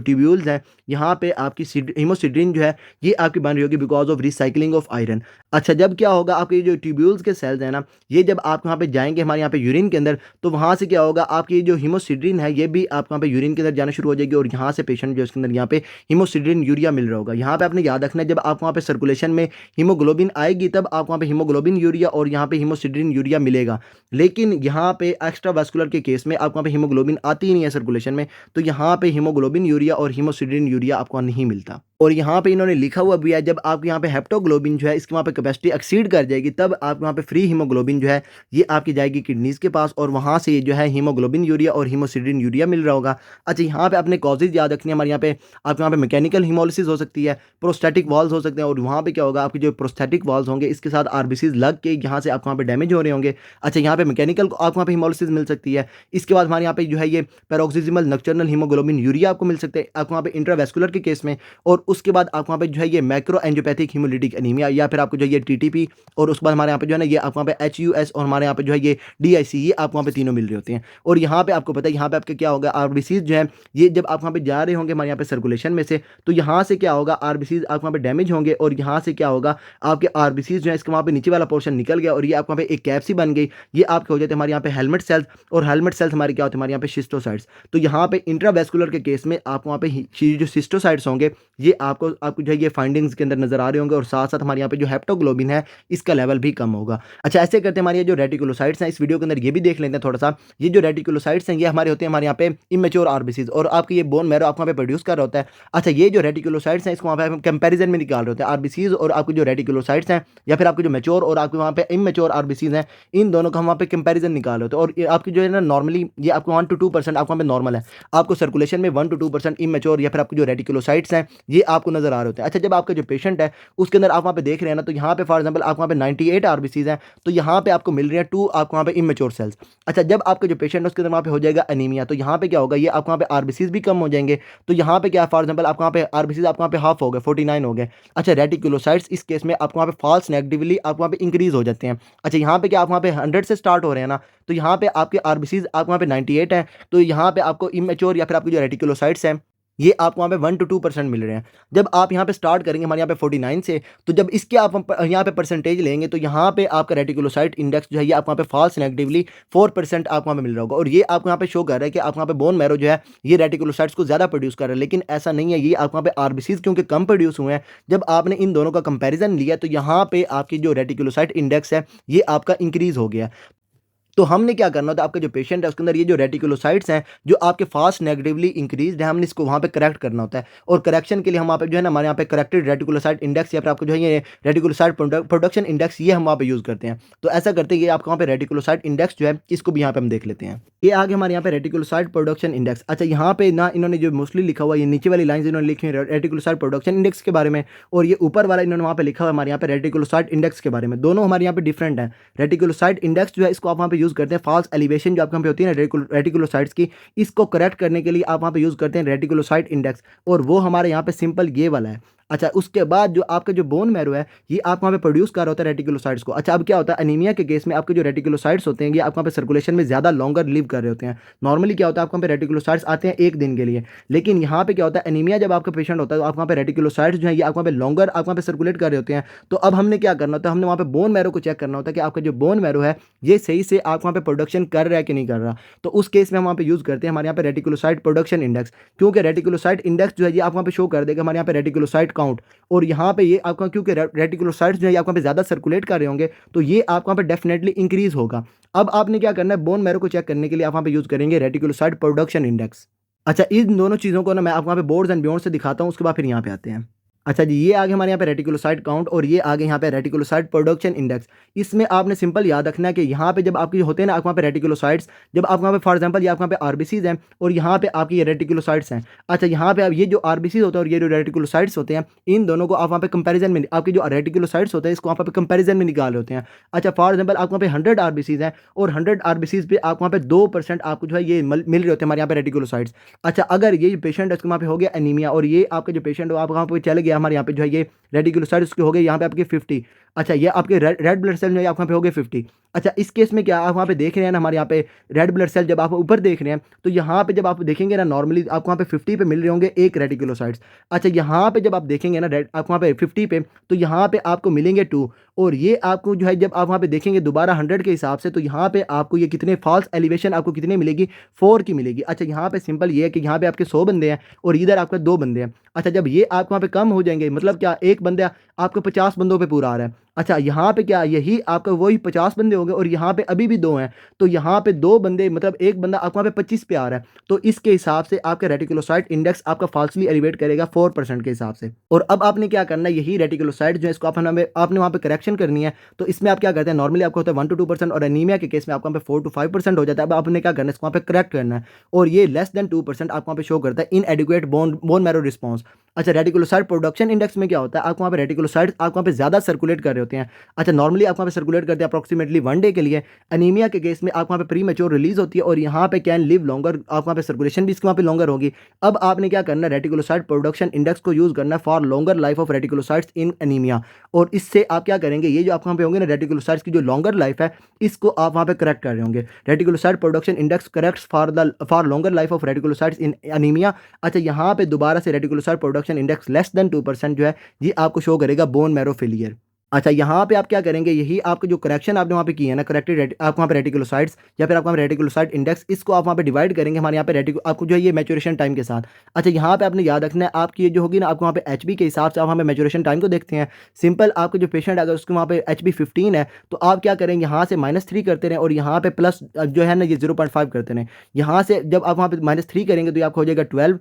A: ट्यूब्यूल्स हैं यहाँ पे आपकी हीमोसिड्रिन जो है ये आपकी बन रही होगी because of recycling of iron. अच्छा जब क्या होगा, आपके जो ट्यूब्यूल्स के सेल्स हैं ना ये जब आप वहाँ पे जाएंगे हमारे यहाँ पे यूरिन के अंदर, तो वहाँ से क्या होगा, आपकी जो हीमोसिड्रिन है ये भी आप वहाँ पे यूरिन के अंदर जाना शुरू हो जाएगी, और यहाँ से पेशेंट जो है उसके अंदर यहाँ पे हीमोसिड्रिन यूरिया मिल रहा होगा। यहाँ पे आपने याद रखना है, जब आप वहाँ पे सर्कुलेशन में हीमोग्लोबिन आएगी तब आप वहाँ पे हीमोग्लोबिन यूरिया और यहाँ पे हीमोसिड्रिन यूरिया मिलेगा। लेकिन यहाँ पे एक्स्ट्रा वास्कुलर के केस में आपको वहाँ पे हीमोग्लोबिन आती ही नहीं है सर्कुलेशन में, तो यहाँ पे हीमोग्लोबिन यूरिया और हीमोसिड्रिन यूरिया आपको नहीं मिलता। और यहाँ पे इन्होंने लिखा हुआ भी है, जब आपके यहाँ पे हेप्टोग्लोबिन जो है इसकी वहाँ पे कैपेसिटी एक्सीड कर जाएगी तब आप वहाँ पे फ्री हीमोग्लोबिन जो है ये आपकी जाएगी किडनीज़ के पास, और वहाँ से जो है हीमोग्लोबिन यूरिया और हीमोसिड्रिन यूरिया मिल रहा होगा। अच्छा यहाँ पे आपने कॉजेज याद रखनी है, हमारे यहाँ पे आपके यहाँ पे मैकेनिकल हीमोलिसिस हो सकती है, प्रोस्टैटिक वॉल्स हो सकते हैं, और वहाँ पे क्या होगा, आपके जो प्रोस्टैटिक वॉल्स होंगे इसके साथ आरबीसीज लग के यहाँ से आपको वहाँ पे डैमेज हो रहे होंगे। अच्छा यहाँ पे मैकेनिकल आपको वहाँ पे हीमोलिसिस मिल सकती है। इसके बाद हमारे यहाँ पे जो है ये पैरोक्सिजिमल नॉक्टर्नल हीमोग्लोबिन यूरिया आपको मिल सकते हैं आपको वहाँ पे इंट्रावेस्कुलर के केस में, और उसके बाद आपको वहाँ पे जो है ये मैक्रो एंजियोपैथिक हीमोलिटिक एनीमिया, या फिर आपको जो ये टीटीपी, और उसके बाद हमारे यहाँ पे जो है ना ये आपको वहाँ पे एचयूएस, और हमारे यहाँ पे जो है ये डीआईसी, ये आपको वहाँ पे तीनों मिल रहे होते हैं। और यहाँ पे आपको पता है यहाँ पे आपके क्या होगा, आरबीसीज जो है ये जब आप वहाँ पे जा रहे होंगे हमारे यहाँ पे सर्कुलेशन में से, तो यहाँ से क्या होगा, आरबीसीज आप वहाँ पे डैमेज होंगे, और यहाँ से क्या होगा, आपके आरबीसीज जो है इसके वहाँ पे नीचे वाला पोर्शन निकल गया, और ये आपको वहाँ पे एक कैप सी बन गई, ये आपके हो जाते हैं हमारे यहाँ पे हेलमेट सेल्स, और हेलमेट सेल्स हमारे क्या होते हैं हमारे यहाँ पे शिस्टोसाइट्स। तो यहाँ पे इंट्रावेस्कुलर के केस में आपको वहाँ पे जो शिस्टोसाइट्स होंगे ये आपको जो है ये फाइंडिंग्स के अंदर नजर आ रहे होंगे, और साथ साथ हमारे यहाँ पे जो हेप्टोग्लोबिन है इसका लेवल भी कम होगा। अच्छा ऐसे करते हैं हमारे जो रेटिकुलोसाइट्स हैं, इस वीडियो के अंदर ये भी देख लेते हैं थोड़ा सा। ये जो रेटिकुलोसाइट्स हैं ये हमारे होते हैं हमारे यहाँ पे इमेच्योर आरबीसीज, और आपके ये बोन मैरो आपको वहाँ पे प्रोड्यूस कर रहा होता है। अच्छा ये जो रेटिकुलोसाइट्स हैं इसको वहाँ पे हम कंपैरिजन में निकाल रहे होते हैं, आरबीसीज और आपके जो रेटिकुलोसाइट्स हैं, या फिर आपके जो मेच्योर और आपके वहाँ पे इमेच्योर आरबीसीज हैं, इन दोनों का हम वहाँ पे कंपैरिजन निकाल रहे होते हैं। और ये आपकी जो है ना नॉर्मली ये आपको 1 to 2% आपको वहाँ पे नॉर्मल है, आपको सर्कुलेशन में 1 to 2% इमेच्योर या फिर आपके जो रेटिकुलोसाइट्स हैं ये आपको नजर आ रहे होते हैं। अच्छा जब आपका जो पेशेंट है उसके अंदर आप वहाँ पे देख रहे हैं ना, तो यहाँ पे फॉर एग्जांपल आप वहाँ पे 98 आरबीसीज हैं, तो यहाँ पे आपको मिल रहे हैं 2 आपको वहाँ पे इमेच्योर सेल्स। अच्छा जब आपका जो पेशेंट है उसके अंदर वहाँ पे हो जाएगा एनीमिया, तो यहाँ पे क्या होगा, ये आपको वहाँ पे आरबीसीज भी कम हो जाएंगे, तो यहाँ पे क्या फॉर एग्जांपल आपको वहाँ पे आरबीसीज आपको वहाँ पे हाफ हो गए, 49 हो गए। अच्छा रेटिकुलोसाइट्स इस केस में आपको वहाँ पे फॉल्स नेगेटिवली आपको वहाँ पे इंक्रीज हो जाते हैं। अच्छा यहाँ पे क्या आप वहाँ पे 100 से स्टार्ट हो रहे हैं ना, तो यहाँ पे आपके आरबीसीज आपको वहाँ पे 98 है, तो यहाँ पे आपको इमेच्योर या फिर आपकी जो रेटिकुलोसाइट्स हैं ये आपको वहाँ पे 1 to 2% मिल रहे हैं। जब आप यहाँ पे स्टार्ट करेंगे हमारे यहाँ पे 49 से, तो जब इसके आप यहाँ पे परसेंटेज लेंगे तो यहाँ पे आपका रेटिकुलोसाइट इंडेक्स जो है ये आपको वहाँ पे फॉल्स नेगेटिवली 4% आपको वहाँ पे मिल रहा होगा, और ये आपको यहाँ पे शो कर रहा है कि आपको वहाँ पे बोन मैरो जो है ये रेटिकुलोसाइट्स को ज़्यादा प्रोड्यूस कर रहा है, लेकिन ऐसा नहीं है। ये आपको वहाँ पे आरबीसीज क्योंकि कम प्रोड्यूस हुए हैं, जब आपने इन दोनों का कंपेरिजन लिया तो यहाँ पे आपकी जो रेटिकुलोसाइट इंडेक्स है ये आपका इंक्रीज हो गया। तो हमने क्या करना होता है, आपका जो पेशेंट है उसके अंदर ये जो रेटिकुलोसाइट्स हैं जो आपके फास्ट नेगेटिवली इंक्रीज्ड है, हमने इसको वहाँ पे करेक्ट करना होता है। और करेक्शन के लिए हम वहाँ पे जो है ना हमारे यहाँ पे करेक्टेड रेटिकुलोसाइट इंडेक्स या फिर आपको जो है ये रेटिकुलोसाइट प्रोडक्शन इंडेक्स ये हम वहाँ पे यूज़ करते हैं। तो ऐसा करते हैं, ये आपको वहाँ पे रेटिकुलोसाइट इंडेक्स जो है इसको भी यहाँ पे हम देख लेते हैं। ये आगे हमारे यहाँ पे रेटिकुलोसाइट प्रोडक्शन इंडेक्स। अच्छा यहाँ पे ना इन्होंने जो मोस्टली लिखा हुआ, ये नीचे वाली लाइन इन्होंने लिखी है रेटिकुलोसाइट प्रोडक्शन इंडेक्स के बारे में, और ये ऊपर वाला इन्होंने वहाँ पे लिखा हुआ हमारे यहाँ पे रेटिकुलोसाइट इंडेक्स के बारे में। दोनों हमारे यहाँ पे डिफरेंट है। रेटिकुलोसाइट इंडेक्स जो है इसको आप वहाँ पे यूज़ करते हैं फॉल्स एलिवेशन जो आपके यहाँ पे होती है ना रेटिकुलोसाइट्स की, इसको करेक्ट करने के लिए आप वहाँ पे यूज़ करते हैं रेटिकुलोसाइट इंडेक्स, और वो हमारे यहाँ पे सिंपल ये वाला है। अच्छा उसके बाद जो आपका जो बोन मैरो है ये आप वहाँ पे प्रोड्यूस कर रहा होता है रेटिकुलोसाइट्स को। अच्छा अब क्या होता है, एनीमिया के केस में आपके जो रेटिकुलोसाइट्स होते हैं ये आपको वहाँ पे सर्कुलेशन में ज़्यादा लॉन्गर लिव कर रहे होते हैं। नॉर्मली क्या होता है, आपको वहाँ पे रेटिकुलोसाइट्स आते हैं 1 दिन के लिए, लेकिन यहाँ पे क्या होता है, एनीमिया जब आपका पेशेंट होता है तो आप वहाँ पे रेटिकुलोसाइट्स जो है ये आप वहाँ पे लॉन्गर आप वहाँ पे सर्कुलेट कर रहे होते हैं। तो अब हमने क्या करना होता है, हमने वहाँ पे बोन मैरो को चेक करना होता है कि आपका जो बोन मैरो है ये सही से आप वहाँ पे प्रोडक्शन कर रहा है कि नहीं कर रहा। तो उस केस में हम वहाँ पे यूज़ करते हैं हमारे यहाँ पे रेटिकुलोसाइट प्रोडक्शन इंडेक्स, क्योंकि रेटिकुलोसाइट इंडेक्स जो है ये आप वहाँ पे शो कर देगा हमारे यहाँ पे रेटिकुलोसाइट काउंट, और यहाँ पे ये आपका क्योंकि रेटिकुलोसाइट्स जो है आपको पे ज़्यादा सर्कुलेट कर रहे होंगे तो ये आपको वहाँ पे डेफिनेटली इंक्रीज होगा। अब आपने क्या करना है, बोन मैरो को चेक करने के लिए आप वहाँ पे यूज़ करेंगे रेटिकुलोसाइट प्रोडक्शन इंडेक्स। अच्छा इन दोनों चीज़ों को ना मैं आपको वहाँ पे बोर्ड्स एंड बियॉन्ड से दिखाता हूँ, उसके बाद फिर यहाँ पे आते हैं। अच्छा जी, ये आ गया हमारे यहाँ पे रेटिकुलोसाइट काउंट और ये आ गया यहाँ पे रेटिकुलोसाइट प्रोडक्शन इंडेक्स। इसमें आपने सिंपल याद रखना है कि यहाँ पे जब आपके होते हैं ना, आप वहाँ पे रेटिकुलोसाइट्स, जब आप वहाँ पे फॉर एग्जांपल ये आप वहाँ पे आरबीसीज हैं और यहाँ पे आपकी ये रेटिकुलोसाइट्स हैं। अच्छा, यहाँ पे अब ये जो आरबीसीज होता है और ये जो रेटिकुलोसाइट्स होते हैं, इन दोनों को आप वहाँ पे कंपैरिजन में, आपके जो रेटिकुलोसाइट्स होते हैं इसको वहाँ पे कंपैरिजन में निकाल रहे होते हैं। अच्छा, फॉर एग्जांपल आपको वहाँ पे 100 आरबीसीज हैं और 100 आरबीसीज पे आप वहाँ पे 2% आपको जो है ये मिल रहे होते हैं हमारे यहाँ पे रेटिकुलोसाइट्स। अच्छा, अगर ये पेशेंट है उसके वहाँ पे हो गया एनीमिया और ये आपका जो पेशेंट हो आप वहाँ पे चले गया हमारे यहाँ पे जो है ये रेडिकुलोसाइट्स के हो गए यहाँ पे आपके 50। अच्छा, ये आपके रेड ब्लड सेल जो है आप वहाँ पे हो गए 50। अच्छा, इस केस में क्या आप वहाँ पे देख रहे हैं ना, हमारे यहाँ पे रेड ब्लड सेल जब आप ऊपर देख रहे हैं तो यहाँ पे जब आप देखेंगे ना, नॉर्मली आपको वहाँ पे 50 पे मिल रहे होंगे एक रेडिकुलोसाइट्स। अच्छा, यहाँ पे जब आप देखेंगे ना रेड आपको वहाँ पे 50 पे, तो यहाँ पे आपको मिलेंगे 2। और ये आपको जो है जब आप वहाँ पे देखेंगे दोबारा 100 के हिसाब से, तो यहाँ पे आपको ये कितने फॉल्स एलिवेशन आपको कितने मिलेगी, 4 की मिलेगी। अच्छा, यहाँ पे सिंपल ये है कि यहाँ पे आपके 100 बंदे हैं और इधर आपका 2 बंदे हैं। अच्छा, जब ये आपको वहाँ पे कम हो जाएंगे, मतलब क्या एक बंदा आपको 50 बंदों पे पूरा आ रहा है। अच्छा, यहाँ पे क्या यही आपका वही 50 बंदे हो गए और यहाँ पे अभी भी 2 हैं, तो यहाँ पे 2 बंदे मतलब एक बंदा आपको वहाँ पे 25 पे आ रहा है, तो इसके हिसाब से आपका रेटिकुलोसाइट इंडेक्स आपका फाल्सली एलिवेट करेगा 4% के हिसाब से। और अब आपने क्या करना है, यही रेटिकुलोसाइट जो है इसको आपने वहाँ पे करेक्शन करनी है। तो इसमें आप क्या करते हैं, नॉर्मली आपको होता है 1 to 2% और एनीमिया के केस में आपको वहाँ पे 4 to 5% हो जाता है। अब आपने क्या करना है, इसको वहाँ पे करेक्ट करना है और ये लेस देन 2% आपको वहाँ पे शो करता है इनएडिक्वेट बोन मैरो रिस्पॉन्स। अच्छा, रेटिकुलोसाइट प्रोडक्शन इंडेक्स में क्या होता है, आपको वहाँ पे रेटिकुलोसाइट आपको वहाँ पे ज़्यादा सर्कुलेट कर रहे होते हैं। अच्छा, नॉर्मली आपको वहाँ पे सर्कुलेट करते हैं अप्रॉक्सीमेटली 1 डे के लिए। एनीमिया के केस में आपको वहाँ पे प्री मैच्योर रिलीज होती है और यहाँ पे कैन लिव लॉन्गर, आपको वहाँ पे सर्कुलेशन भी इसके वहाँ पे लॉन्गर होगी। अब आपने क्या करना है, रेटिकुलोसाइट प्रोडक्शन इंडेक्स को यूज़ करना है for longer life of reticulocytes in anaemia. और इससे आप क्या करेंगे, ये जो आपको वहाँ पे होंगे ना रेटिकुलोसाइट्स की जो लॉन्गर लाइफ है, इसको आप वहाँ पे करेक्ट कर रहे होंगे। Reticulocyte production index corrects for longer life of reticulocytes in anaemia. अच्छा, यहाँ पे दोबारा से reticulocyte production index less than 2% जो है ये आपको शो करेगा बोन मैरो फेलियर। अच्छा, यहाँ पे आप क्या करेंगे, यही आपके जो करेक्शन आपने वहाँ पे की है ना, करेक्टेड आपको वहाँ पे रेटिकुलोसाइट्स या फिर आपको वहाँ पे रेटिकुलोसाइट इंडेक्स, इसको आप वहाँ पे डिवाइड करेंगे हमारे यहाँ पे आपको जो है ये मैच्योरेशन टाइम के साथ। अच्छा, यहाँ पे आपने याद रखना है आपकी ये जो होगी ना, आपको वहाँ पे एचबी के हिसाब से आप वहाँ पे मैच्योरेशन टाइम को देखते हैं। सिंपल आपको जो पेशेंट अगर उसके वहाँ पे एचबी 15 है, तो आप क्या करेंगे, यहाँ से -3 करते रहें और यहाँ पे प्लस जो है ना ये 0.5 करते रहें। यहाँ से जब आप वहाँ पे -3 करेंगे तो आपको हो जाएगा 12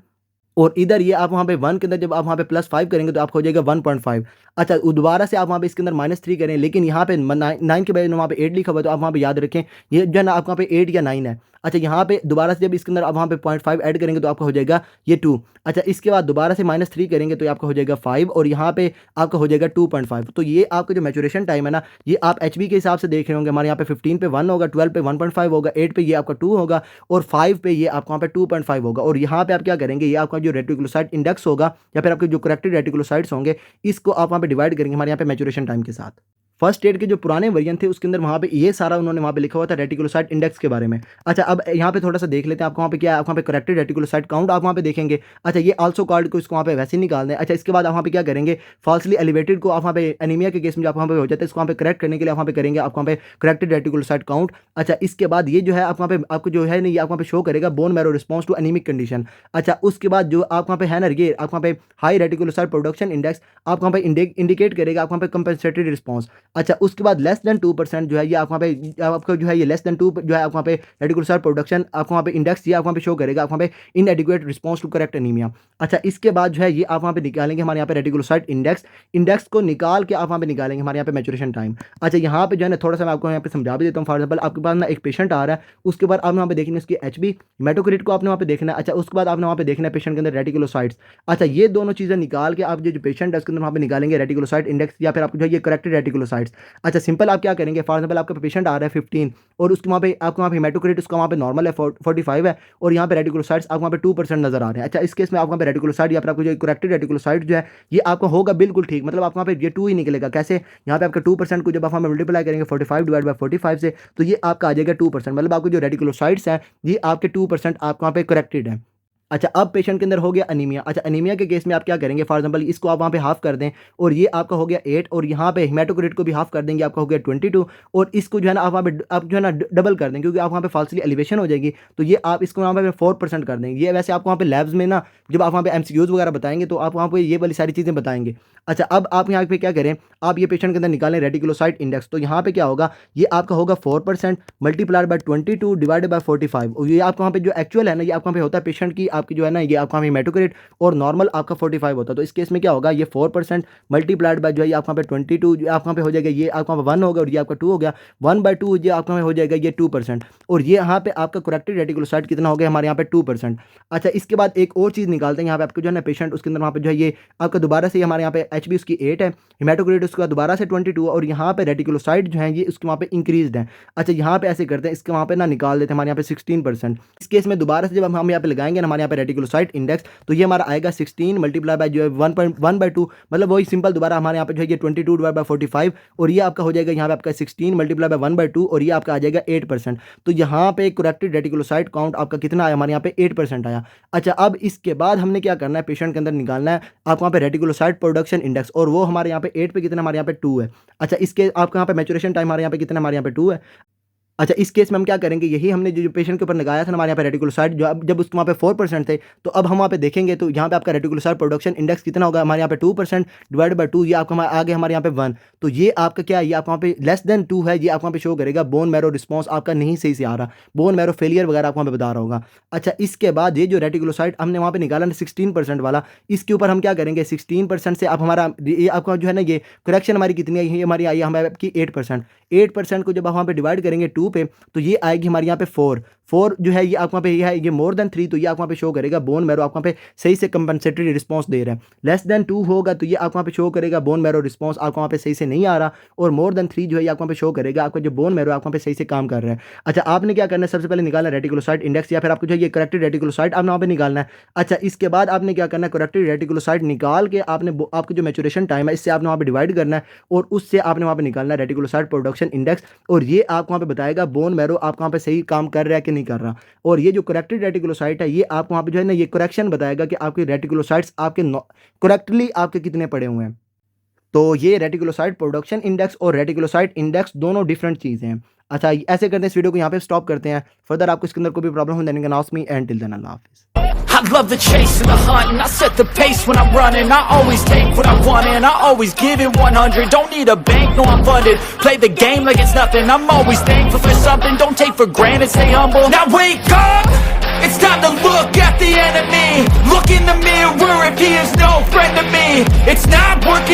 A: और इधर ये आप वहाँ पे 1 के अंदर जब आप वहाँ पे +5 करेंगे तो आपको हो जाएगा 1.5। अच्छा, दोबारा से आप वहाँ पे इसके अंदर -3 करें, लेकिन यहाँ पे 9 के बजाय वहाँ पे 8 लिखा हुआ है, तो आप वहाँ पे याद रखें ये जो है ना आपको वहाँ पे 8 या 9 है। अच्छा, यहाँ पे दोबारा से जब इसके अंदर आप वहाँ पे 0.5 ऐड करेंगे तो आपका हो जाएगा ये 2। अच्छा, इसके बाद दोबारा से -3 करेंगे तो आपका हो जाएगा 5 और यहाँ पे आपका हो जाएगा 2.5। तो ये आपका जो मैच्योरेशन टाइम है ना, ये आप एचबी के हिसाब से देख रहे होंगे। हमारे यहाँ पे 15 पे 1 होगा, 12 पे 1.5 होगा, 8 पे ये आपका 2 होगा और 5 पे ये आपको वहाँ पे 2.5 होगा। और यहाँ पे आप क्या करेंगे, ये आपका जो रेटिकुलोसाइट इंडेक्स होगा या फिर आपके जो करेक्टेड रेटिकुलोसाइट्स होंगे, इसको आप वहाँ पे डिवाइड करेंगे हमारे यहाँ पे मैच्योरेशन टाइम के साथ। फर्स्ट एड के जो पुराने वर्जन थे उसके अंदर वहाँ पे ये सारा उन्होंने वहाँ पे लिखा हुआ था रेटिकुलोसाइट इंडेक्स के बारे में। अच्छा, अब यहाँ पे थोड़ा सा देख लेते हैं आपको वहाँ पे क्या है, आपको वहाँ पे करेक्टेड रेटिकुलोसाइट काउंट आप वहाँ पे देखेंगे। अच्छा, ये आल्सो कॉल्ड को इसको वहाँ पे वैसे ही निकाल दें। अच्छा, इसके बाद आप वहाँ पे क्या करेंगे, फॉल्सली एलिवेटेड को आप वहाँ पे एनीमिया के केस में आप वहाँ पे हो जाता है, इसको वहाँ पे करेक्ट करने के लिए आप वहाँ पे करेंगे, आप वहाँ पे करेक्टेड रेटिकुलोसाइट काउंट। अच्छा, इसके बाद ये जो है आप वहाँ पे आपको जो है ना ये आप वहाँ पे शो करेगा bone marrow response to anaemic condition. अच्छा, उसके बाद जो आप वहाँ पे है ना ये आप वहाँ पे हाई रेटिकुलोसाइट प्रोडक्शन इंडेक्स आप वहाँ पे इंडिकेट करेगा आप वहाँ पे कंपेंसेटरी रिस्पॉन्स। अच्छा, उसके बाद लेस देन 2% जो है ये आप वहाँ पे आपको जो है ये लेस देन 2 जो है आप वहाँ पे रेटिकुलोसाइट प्रोडक्शन आपको वहाँ पे इंडेक्स ये आप वहाँ पे शो करेगा आप वहाँ पे inadequate response to correct anaemia. अच्छा, इसके बाद जो है ये आप वहाँ पे निकालेंगे हमारे यहाँ पे रेटिकुलोसाइट इंडेक्स को निकाल के आप वहाँ पे निकालेंगे हमारे यहाँ पे मैच्योरेशन टाइम। अच्छा, यहाँ पे जो है ना थोड़ा सा मैं आपको यहाँ पे समझा भी देता हूँ। फॉर एग्जाम्पल आपके पास ना एक पेशेंट आ रहा है, उसके बाद आपने वहाँ पे देखेंगे उसकी एचबी हेमाटोक्रिट को आपने वहाँ पे देखना है। अच्छा, उसके बाद आपने वहाँ पे देखना है पेशेंट के अंदर रेटिकुलोसाइट्स। अच्छा, ये दोनों चीज़ें निकाल के आप जो पेशेंट है उसके अंदर वहाँ पे निकालेंगे रेटिकुलोसाइट इंडेक्स या फिर आपको जो है ये करेक्टेड रेटिकुलोसाइट्स। अच्छा, सिंपल आप क्या करेंगे, फॉर एग्जाम्पल आपका पेशेंट आ रहा है 15 और उसके वहाँ पे आपको वहाँ पे हेमाटोक्रिट उसका वहाँ पे नॉर्मल है 45 है और यहाँ पे रेटिकुलोसाइट्स आपको वहाँ पे 2% नजर आ रहे हैं। अच्छा, इस केस में आपको वहाँ पे रेटिकुलोसाइट या फिर आपको जो करेक्टेड रेटिकुलोसाइट जो है ये आपको होगा बिल्कुल ठीक, मतलब आपको वहाँ पे ये 2 ही निकलेगा। कैसे, यहाँ पे आपका 2% को जब आप हमें मल्टीप्लाई करेंगे 45 डिवाइड बाय 45 से, तो ये आपका आ जाएगा 2%, मतलब आपको जो रेटिकुलोसाइट्स हैं ये आपके 2% आपको वहाँ पे करेक्टेड है। अच्छा, अब पेशेंट के अंदर हो गया अनीमिया। अच्छा, अनीमिया के केस में आप क्या करेंगे, फॉर एग्जांपल इसको आप वहाँ पे हाफ कर दें और ये आपका हो गया 8 और यहाँ पे हेमाटोक्रिट को भी हाफ कर देंगे, आपका हो गया 22 और इसको जो है ना आप वहाँ पे आप जो है ना डबल कर दें क्योंकि आप वहाँ पे फाल्सली एलिवेशन हो जाएगी, तो ये आप इसको वहाँ पे 4% कर देंगे। ये वैसे आपको वहाँ पे लैब्स में ना जब आप वहाँ पे एमसीक्यूज वगैरह बताएंगे तो आप वहाँ पे ये वाली सारी चीज़ें बताएंगे। अच्छा, अब आप यहाँ पे क्या करें, आप ये पेशेंट के अंदर निकालें रेटिकुलोसाइट इंडेक्स, तो यहाँ पे क्या होगा, ये आपका होगा 4% मल्टीप्लाइड बाय 22 डिवाइडेड बाय 45 और ये आपको वहाँ पे जो एक्चुअल है ना ये आपको वहाँ पे होता है पेशेंट की आपकी जो है ना ये आपका हेमाटोक्रिट और नॉर्मल आपका 45 होता है। तो इस केस में क्या होगा, ये 4% मल्टीप्लाइड बाय जो है आपका पे 22 जो आपका पे हो जाएगा, ये आपका 1 होगा और ये आपका 2 हो गया, 1/2 ये आपका हो जाएगा ये 2%, और ये यहाँ पे आपका करेक्टेड रेटिकुलोसाइट कितना हो गया हमारे यहाँ पे 2%। अच्छा, इसके बाद एक और चीज़ निकालते हैं यहाँ पे आपको जो है ना पेशेंट, उसके अंदर वहाँ पे जो है ये आपका दोबारा से हमारे यहाँ पे HB उसकी 8 है, हेमाटोक्रिट उसका दोबारा से 22 और यहाँ पे रेटिकुलोसाइट जो है ये उसके वहाँ पे इंक्रीज्ड है। अच्छा, यहाँ पे ऐसे करते हैं, इसके वहाँ पे ना निकाल देते हैं हमारे यहाँ पे 16%। इस केस में दोबारा से जब हम यहाँ पे लगाएंगे ना हमारे यहाँ पे रेटिकुलोसाइट इंडेक्स, तो ये हमारा आएगा 16 मल्टीप्लाई बाय जो है 1.1/2, मतलब वही सिंपल दोबारा हमारे यहाँ पे जो है ये 22/45 और ये आपका हो जाएगा यहाँ पे आपका 16 मल्टीप्लाई बाय 1/2 और ये आपका आ जाएगा 8%। तो यहाँ पे करेक्टेड रेटिकुलोसाइट काउंट आपका कितना आया हमारे यहाँ पे 8% आया। अच्छा, अब इसके बाद हमने क्या करना है, पेशेंट के अंदर निकालना है आपको यहाँ पे रेटिकुलोसाइट प्रोडक्शन इंडेक्स, और वो हमारे यहाँ पे 8 पे कितना, हमारे यहाँ पे 2 है। अच्छा, इसके आपका यहाँ पे मैचुरेशन टाइम हमारे यहाँ पे कितना, हमारे यहाँ पे 2 है। अच्छा, इस केस में हम क्या करेंगे, यही हमने जो पेशेंट के ऊपर लगाया था हमारे यहाँ पे रेटिकुलोसाइट, जो अब जब उसके वहाँ पे 4% थे, तो अब हम वहाँ पे देखेंगे तो यहाँ पे आपका रेटिकुलोसाइट प्रोडक्शन इंडेक्स कितना होगा, हमारे यहाँ पे 2% डिवाइड बाय 2, ये आपका आ गया हमारे यहाँ पे 1। तो ये आपका क्या है, ये आपको वहाँ पे लेस देन 2 है, ये आपको वहाँ पे शो करेगा बोन मैरो रिस्पॉन्स आपका नहीं सही से आ रहा, बोन मैरो फेलियर वगैरह आपको वहाँ पे बता रहा होगा। अच्छा, इसके बाद ये जो रेटिकुलोसाइट हमने वहाँ पे निकाला ना 16% वाला, इसके ऊपर हम क्या करेंगे, 16% से अब हमारा ये आपका जो है ना ये करेक्शन हमारी कितनी आई है, हमारी आई है हमारे आपकी 8% को जब आप वहाँ पे डिवाइड करेंगे 2 पे, तो ये आएगी हमारे यहाँ पे 4 जो है ये आपको पे ये है, ये मोर देन 3, तो ये आपको पे शो करेगा बोन मैरो आपको पे सही से कंपनसेटरी रिस्पांस दे रहा है। लेस देन 2 होगा तो ये आपको पे शो करेगा बोन मैरो रिस्पांस आपको वहाँ पे सही से नहीं आ रहा, और मोर देन 3 जो है आपको पे शो करेगा आपका जो बोन मैरो आपको पे सही से काम कर रहा है। अच्छा, आपने क्या करना है, सबसे पहले निकालना रेटिकुलोसाइट इंडेक्स, या फिर आपको जो ये करेक्टेड रेटिकुलोसाइट आपने वहाँ पे निकालना है। अच्छा, इसके बाद आपने क्या करना है, करेक्टेड रेटिकुलोसाइट निकाल के आपने आपको जो मैचुरेशन टाइम है इससे आपने वहाँ पे डिवाइड करना है, और उससे आपने वहाँ पे निकालना है रेटिकुलोसाइट प्रोडक्शन इंडेक्स, और ये आपको वहाँ पे बताएगा बोन मैरो आपको वहाँ पे सही काम कर रहा है कि नहीं कर रहा। और ये जो करेक्टेड रेटिकुलोसाइट है ये आपको वहाँ पे जो है ना ये करेक्शन बताएगा कि आपके रेटिकुलोसाइट्स आपके करेक्टली आपके कितने पड़े हुए हैं। तो ये रेटिकुलोसाइट प्रोडक्शन इंडेक्स और रेटिकुलोसाइट इंडेक्स दोनों डिफरेंट चीज़ें हैं। अच्छा, ऐसे करते हैं, इस वीडियो को यहाँ पे स्टॉप करते हैं। फर्दर आपको इसके अंदर कोई भी प्रॉब्लम हो then you can ask me, and till then अल्लाह हाफिज़।
B: I love the chase and the hunt, and I set the pace when I'm running. I always take what I want and I always give it 100. Don't need a bank, no I'm funded. Play the game like it's nothing. I'm always thankful for something. Don't take for granted, stay humble. Now wake up, it's time to look at the enemy. Look in the mirror if he is no friend to me. It's not working.